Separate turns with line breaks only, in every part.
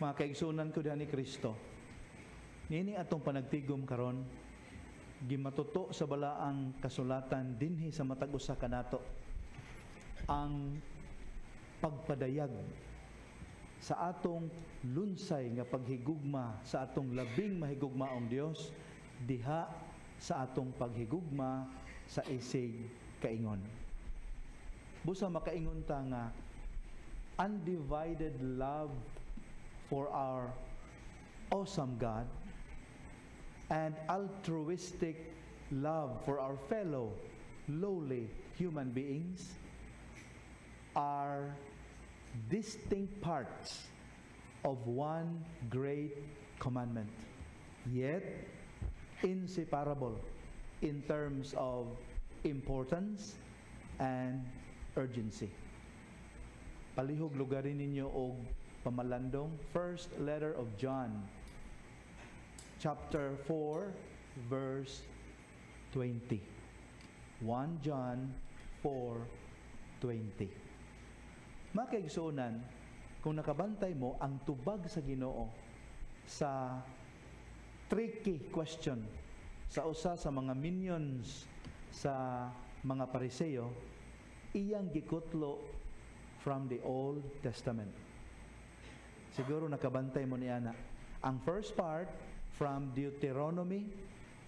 Mga kaigsunan ko diha ni Kristo, nini atong panagtigom karon, gimatuto sa balaang kasulatan dinhi sa matag usa kanato ang pagpadayag sa atong lunsay nga paghigugma sa atong labing mahigugmaong Dios diha sa atong paghigugma sa isig kaingon. Busa makaingon ta nga undivided love for our awesome God and altruistic love for our fellow lowly human beings are distinct parts of one great commandment, yet inseparable in terms of importance and urgency. Palihog lugarin ninyo og pamalandong first letter of John, chapter 4, verse 20. 1 John 4:20. Mga kaigsuonan, kung nakabantay mo ang tubag sa Ginoo sa tricky question sa usa sa mga minions sa mga Pariseo, iyang gikutlo from the Old Testament. Siguro nakabantay mo niya na. Ang first part from Deuteronomy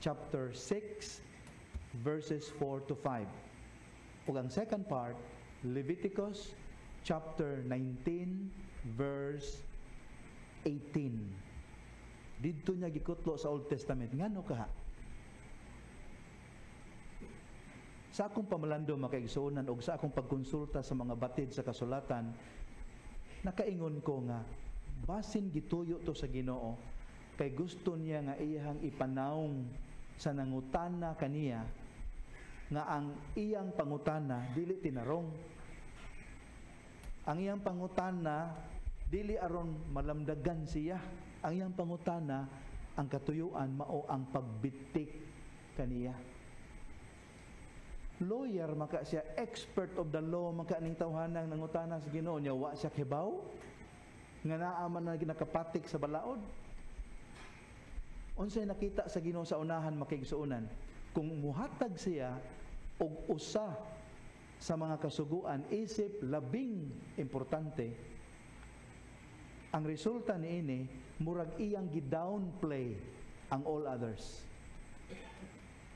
chapter 6 verses 4 to 5. Ug ang second part, Leviticus chapter 19 verse 18. Didto niya gikutlo sa Old Testament. Ngano ka? Sa akong pamalando makaigsuonan og sa akong pagkonsulta sa mga batid sa kasulatan, nakaingon ko nga basin gituyo to sa Ginoo kay gusto niya nga iyang ipanawong sa nangutana kaniya nga ang iyang pangutana dili tinarong. Ang iyang pangutana dili aron malamdagan siya. Ang iyang pangutana, ang katuyuan mao ang pagbitik kaniya. Lawyer maka siya, expert of the law maka ning tawhanang nangutana sa Ginoo niya, wa siya kibaw nga naa man na ginakapatik sa balaod. Unsay nakita sa Ginoo sa unahan makaigsuonan, kung muhatag siya og usa sa mga kasuguan isip labing importante, ang resulta niini murag iyang gi-downplay ang all others.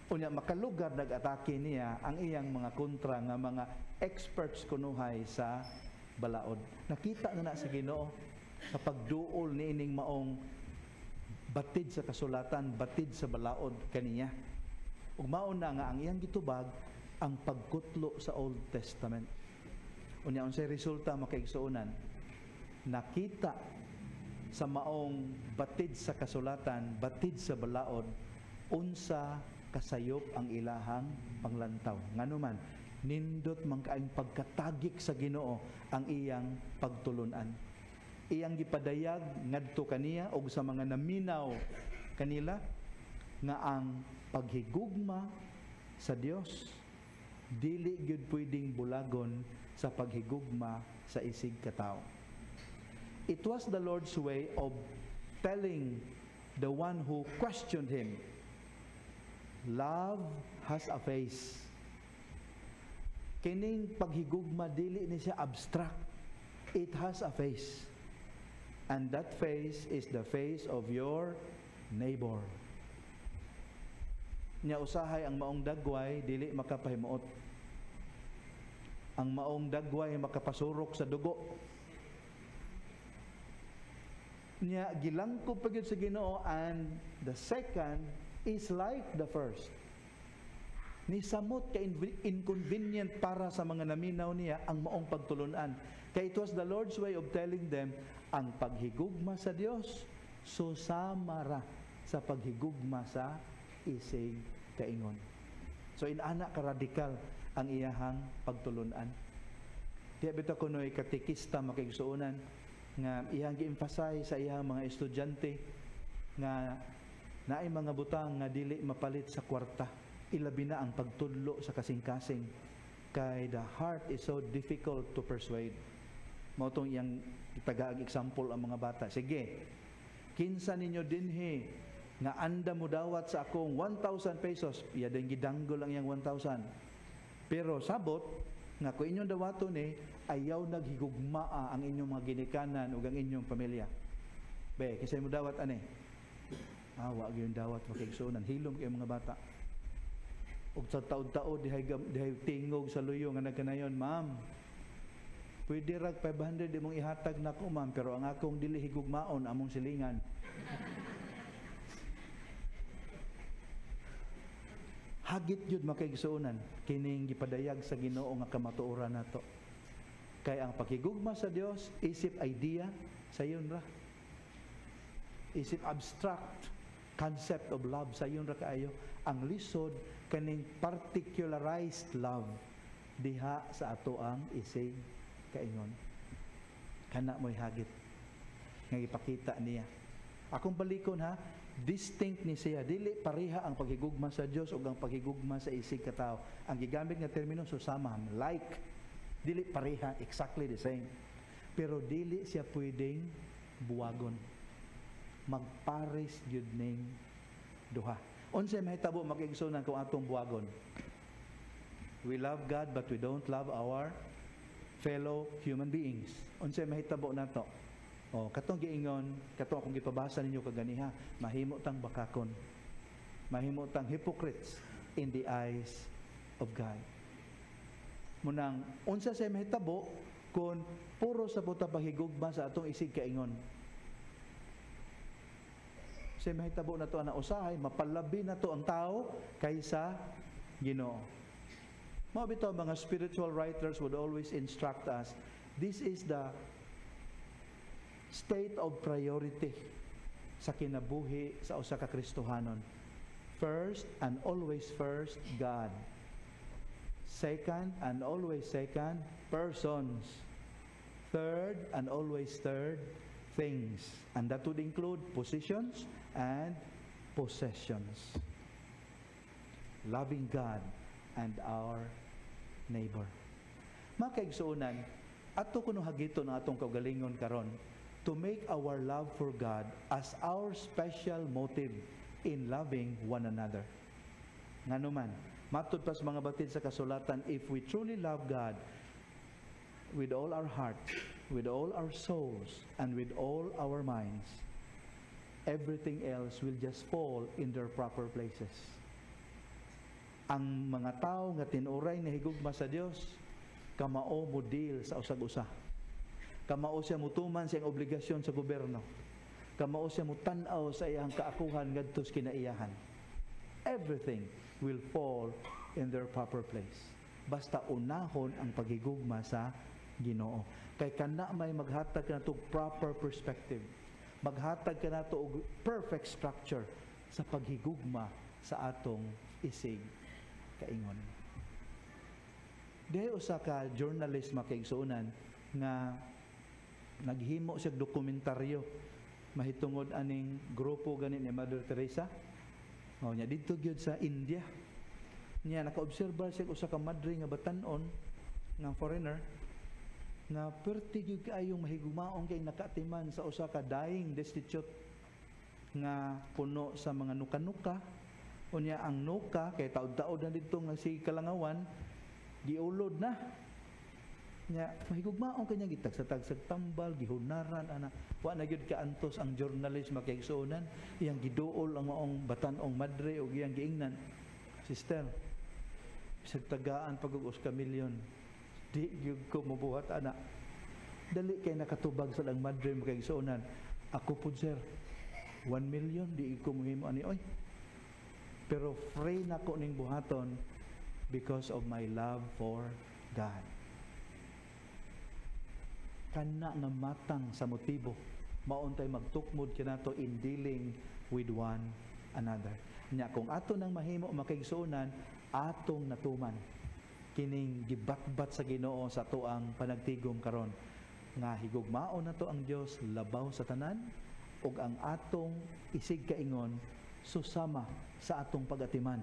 Unya makalugar nag-atake niya ang iyang mga kontra nga mga experts kunuhay sa balaod. Nakita na sa Ginoo sa pagduol niining maong batid sa kasulatan, batid sa balaod kaniya. Ug mao na nga ang iyang gitubag ang pagkutlo sa Old Testament. Unya unsay resulta makaigsuonan? Nakita sa maong batid sa kasulatan, batid sa balaod, unsa kasayop ang ilahang panglantaw. Nganuman, nindot man kaayong pagkatagik sa Ginoo ang iyang pagtulunan. Iyang gipadayag ngadto kaniya og sa mga naminaw kanila nga ang paghigugma sa Dios dili gyud pwedeng bulagon sa paghigugma sa isig katao. It was the Lord's way of telling the one who questioned him, love has a face. Kining paghigugma dili ni siya abstract. It has a face. And that face is the face of your neighbor. Nya usahay ang maong dagway dili makapahimuot. Ang maong dagway makapasurok sa dugo. Nya gilangkob pa gyud sa Ginoo, and the second is like the first. Ni samot ka inconvenient para sa mga naminaw niya ang maong pagtulunan. Kaya it was the Lord's way of telling them ang paghigugma sa Dios susama ra sa paghigugma sa isig kaingon. So inana ka radikal ang iyahang pagtulunan. Kaya bitaw kunoy katikista makaigsuonan nga iyang gi-emphasize sa iyang mga estudyante nga naay mga butang nga dili mapalit sa kwarta. Ilabi na ang pagtudlo sa kasing-kasing, kay the heart is so difficult to persuade. Mao tong iyang tagaag example ang mga bata. Sige, kinsa ninyo dinhi nga anda mo dawat sa akong 1,000 pesos, iya din gidanggol ang iyang 1,000. Pero sabot nga kung inyong dawaton ayaw naghigugmaa ang inyong mga ginikanan ug ang inyong pamilya. Be, kinsa mo dawat ani? Wa gyud dawat makigsuonan, hilom kay mga bata. Ug sa taud-taud dihay tingog sa luyo nga nagkanayon, ma'am, pwede rag 500 imong ihatag nako ma'am, pero ang akong dili higugmaon among silingan. Hagit jud makaigsuonan kining gipadayag sa Ginoo nga kamatuoran nato. Kay ang pakigugma sa Dios isip idea sayon ra. Isip abstract concept of love sayon ra kaayo. Ang lisod kaning particularized love diha sa ato ang isig kaingon. Kana mo'y hagit nga ipakita niya. Akong balikon ha, distinct ni siya, dili pareha ang paghigugma sa Dios ug ang paghigugma sa isig ka tao. Ang gigamit nga termino susama, like, dili pareha, exactly the same. Pero dili siya pwedeng buwagon. Magpares gyud ning duha. Unsay mahitabo makigsunan kung atong buwagon? We love God but we don't love our fellow human beings. Unsay mahitabo nato? Katong giingon, katong akong gipabasa ninyo kaganiha, mahimo tang bakakon. Mahimo tang hypocrites in the eyes of God. Munang unsa say mahitabo kung puro sa buta paghigugma sa atong isig kaingon. Say mahitabo na to ana usahay, mapalabi na to ang tao kaysa Ginoo. Mao bitaw mga spiritual writers would always instruct us, this is the state of priority sa kinabuhi sa usa ka Kristohanon. First and always first, God. Second and always second, persons. Third and always third, things. And that would include positions and possessions. Loving God and our neighbor. Makaigsuonan, ato kuno hagiton ang atong kaugalingon karon to make our love for God as our special motive in loving one another. Nganuman, matud pa sa mga batid sa kasulatan, if we truly love God with all our heart, with all our souls, and with all our minds, everything else will just fall in their proper places. Ang mga tao nga tinuray na higugma sa Dios, kamao mo deal sa usag-usa. Kamao siya mutuman siyang obligasyon sa gobyerno. Kamao siya mutanaw sa iyang kaakuhan ngadto sa kinaiyahan. Everything will fall in their proper place. Basta unahon ang paghigugma sa Ginoo. Kay kana may maghatag ka nato proper perspective. Maghatag ka nato og perfect structure sa paghigugma sa atong isig kaingon. Dihay usa ka journalist makaigsuonan nga naghimo siya dokumentaryo mahitungod aning grupo gani ni Mother Teresa. Nya didto gyud sa India. Nya nakaobserba siya usa ka madre nga batan-on nga foreigner nga perti gyud kaayong mahigugmaon kay nakaatiman sa usa ka dying destitute nga puno sa mga nuka-nuka. Unya ang nuka kay taud-taud na didto nga si kalangawan giulod na. Nya mahigugmaon kanya gitagsag-tagsag tambal gihunaran ana wa na gyud kaantos ang journalist makaigsuonan iyang giduol ang maong batan-ong madre ug iyang giingnan, sister, bisag tagaan pag-us ka milyon di gyud ko mabuhat ana, dali kay nakatubag sa lang madre makaigsuonan, ako pud sir 1 million di ko mohimo ani oy, pero free nako ning buhaton because of my love for God. Kana nga matang sa motibo mauntay magtukmod kinato in dealing with one another. Nya kung ato nang mahimo makaigsuonan, atong natuman kining gibatbat sa Ginoo sa tuang panagtigom karon nga higugmaon nato ang Dios labaw sa tanan ug ang atong isig kaingon susama sa atong pagatiman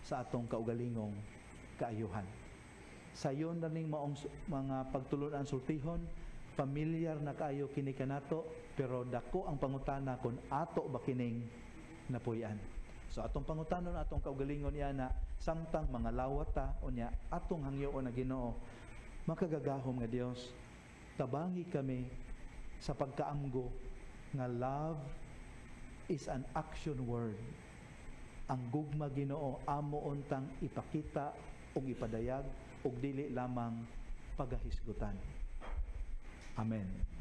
sa atong kaugalingong kaayuhan. Sayon na ning maong mga pagtulon-an sultihon familiar na kaayo kini kanato, pero dako ang pangutana kung ato ba kining napuy-an. So atong pangutanon, atong kaugalingon na samtang mga lawata unya atong hangyoon na Ginoo, makagagahom nga Dios, tabangi kami sa pagkaamgo nga love is an action word. Ang gugma Ginoo amo untang ipakita ug ipadayag ug dili lamang pagahisgutan. Amen.